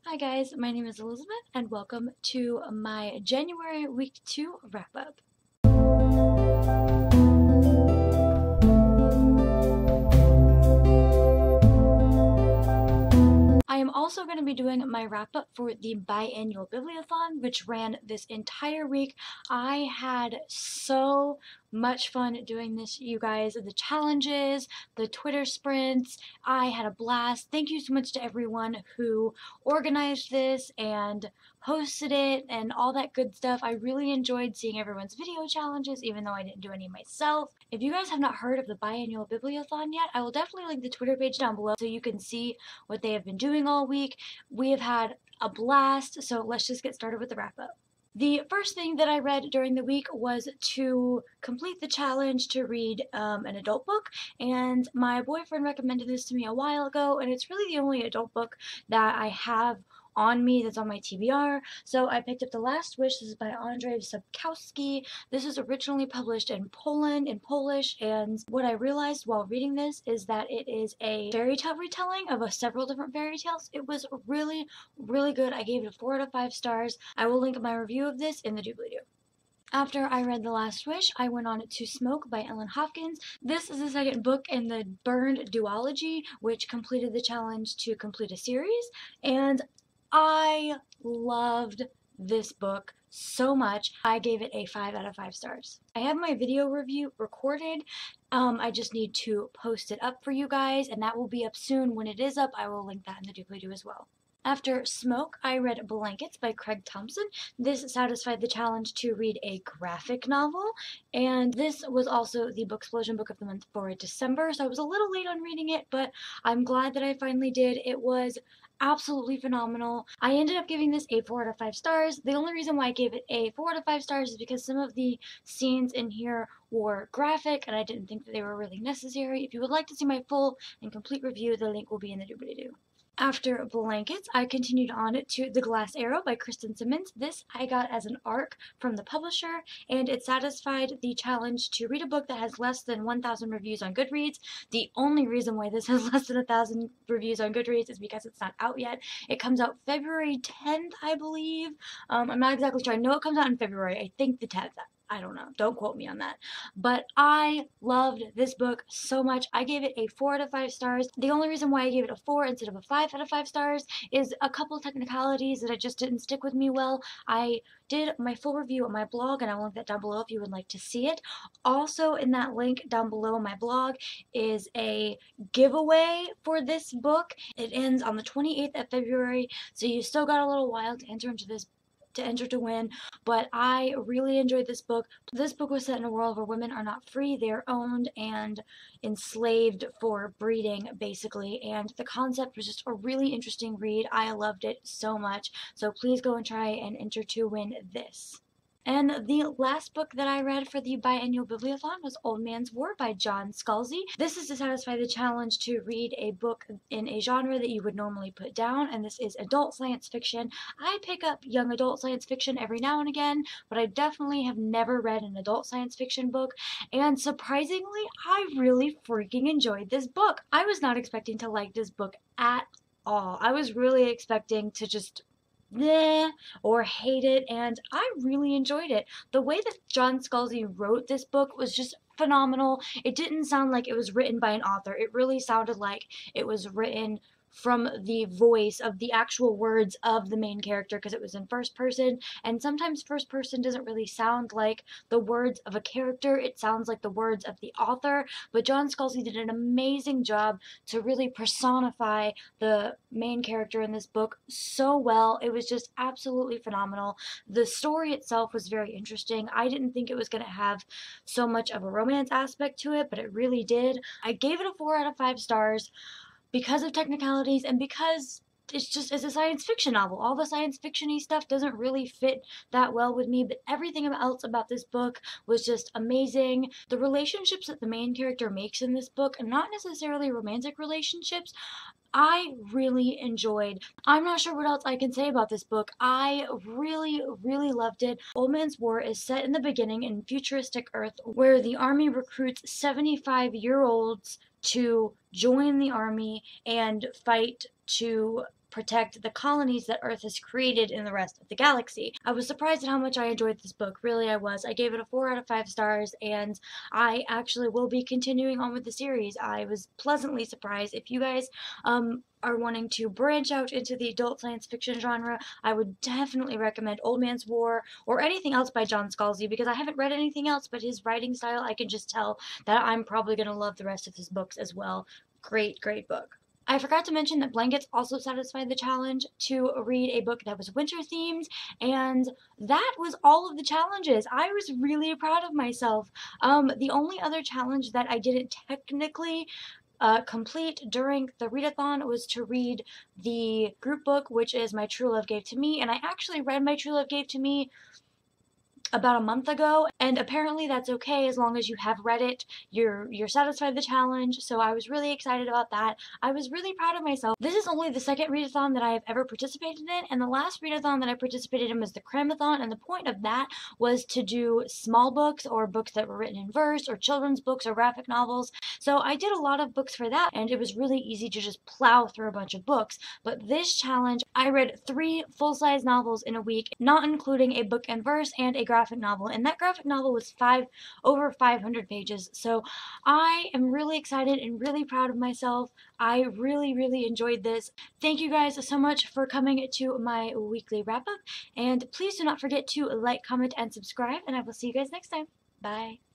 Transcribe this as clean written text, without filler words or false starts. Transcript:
Hi guys, my name is Elizabeth and welcome to my January week 2 wrap up. I am also going to be doing my wrap up for the biannual bibliothon, which ran this entire week. I had so much fun doing this, you guys. The challenges, the Twitter sprints, I had a blast. Thank you so much to everyone who organized this and hosted it and all that good stuff. I really enjoyed seeing everyone's video challenges, even though I didn't do any myself. If you guys have not heard of the biannual bibliothon yet, I will definitely link the Twitter page down below so you can see what they have been doing all week. We have had a blast, so let's just get started with the wrap up. The first thing that I read during the week was to complete the challenge to read an adult book, and my boyfriend recommended this to me a while ago, and it's really the only adult book that I have on me that's on my TBR. So I picked up The Last Wish. This is by Andrzej Sapkowski. This is originally published in Poland, in Polish, and what I realized while reading this is that it is a fairy tale retelling of several different fairy tales. It was really, really good. I gave it a 4 out of 5 stars. I will link my review of this in the doobly-doo. After I read The Last Wish, I went on to Smoke by Ellen Hopkins. This is the second book in the Burned duology, which completed the challenge to complete a series, and I loved this book so much. I gave it a 5 out of 5 stars. I have my video review recorded. I just need to post it up for you guys, and that will be up soon. When it is up, I will link that in the doobly-doo as well. After Smoke, I read Blankets by Craig Thompson. This satisfied the challenge to read a graphic novel, and this was also the Booksplosion Book of the Month for December, so I was a little late on reading it, but I'm glad that I finally did. It was absolutely phenomenal. I ended up giving this a 4 out of 5 stars. The only reason why I gave it a 4 out of 5 stars is because some of the scenes in here were graphic, and I didn't think that they were really necessary. If you would like to see my full and complete review, the link will be in the doobly-doo. After Blankets, I continued on to The Glass Arrow by Kristen Simmons. This I got as an ARC from the publisher, and it satisfied the challenge to read a book that has less than 1,000 reviews on Goodreads. The only reason why this has less than 1,000 reviews on Goodreads is because it's not out yet. It comes out February 10th, I believe. I'm not exactly sure. I know it comes out in February. I think the 10th. I don't know. Don't quote me on that. But I loved this book so much. I gave it a 4 out of 5 stars. The only reason why I gave it a 4 instead of a 5 out of 5 stars is a couple technicalities that just didn't stick with me well. I did my full review on my blog, and I will link that down below if you would like to see it. Also, in that link down below my blog is a giveaway for this book. It ends on the 28th of February, so you still got a little while to enter to win, but I really enjoyed this book. This book was set in a world where women are not free, they're owned and enslaved for breeding, basically, and the concept was just a really interesting read. I loved it so much, so please go and try and enter to win this. And the last book that I read for the biannual bibliothon was Old Man's War by John Scalzi. This is to satisfy the challenge to read a book in a genre that you would normally put down, and this is adult science fiction. I pick up young adult science fiction every now and again, but I definitely have never read an adult science fiction book, and surprisingly, I really freaking enjoyed this book. I was not expecting to like this book at all. I was really expecting to just or hate it, and I really enjoyed it. The way that John Scalzi wrote this book was just phenomenal. It didn't sound like it was written by an author. It really sounded like it was written from the voice of the actual words of the main character, because it was in first person, and sometimes first person doesn't really sound like the words of a character. It sounds like the words of the author, but John Scalzi did an amazing job to really personify the main character in this book so well. It was just absolutely phenomenal. The story itself was very interesting. I didn't think it was going to have so much of a romance aspect to it, but it really did. I gave it a 4 out of 5 stars because of technicalities and because it's a science fiction novel. All the science fiction-y stuff doesn't really fit that well with me, but everything else about this book was just amazing. The relationships that the main character makes in this book, not necessarily romantic relationships, I really enjoyed. I'm not sure what else I can say about this book. I really, really loved it. Old Man's War is set in the beginning in futuristic Earth, where the army recruits 75-year-olds to join the army and fight to protect the colonies that Earth has created in the rest of the galaxy. I was surprised at how much I enjoyed this book. Really, I was. I gave it a 4 out of 5 stars, and I actually will be continuing on with the series. I was pleasantly surprised. If you guys are wanting to branch out into the adult science fiction genre, I would definitely recommend Old Man's War or anything else by John Scalzi, because I haven't read anything else, but his writing style, I can just tell that I'm probably going to love the rest of his books as well. Great, great book. I forgot to mention that Blankets also satisfied the challenge to read a book that was winter themed, and that was all of the challenges. I was really proud of myself. The only other challenge that I didn't technically complete during the readathon was to read the group book, which is My True Love Gave to Me, and I actually read My True Love Gave to Me about a month ago, and apparently that's okay as long as you have read it. You're satisfied with the challenge, so I was really excited about that. I was really proud of myself. This is only the second readathon that I have ever participated in, and the last readathon that I participated in was the Cramathon, and the point of that was to do small books or books that were written in verse or children's books or graphic novels. So I did a lot of books for that, and it was really easy to just plow through a bunch of books. But this challenge, I read 3 full-size novels in a week, not including a book in verse and a graphic novel, and that graphic novel was over 500 pages. So I am really excited and really proud of myself. I really enjoyed this. Thank you guys so much for coming to my weekly wrap up, and please do not forget to like, comment, and subscribe, and I will see you guys next time. Bye.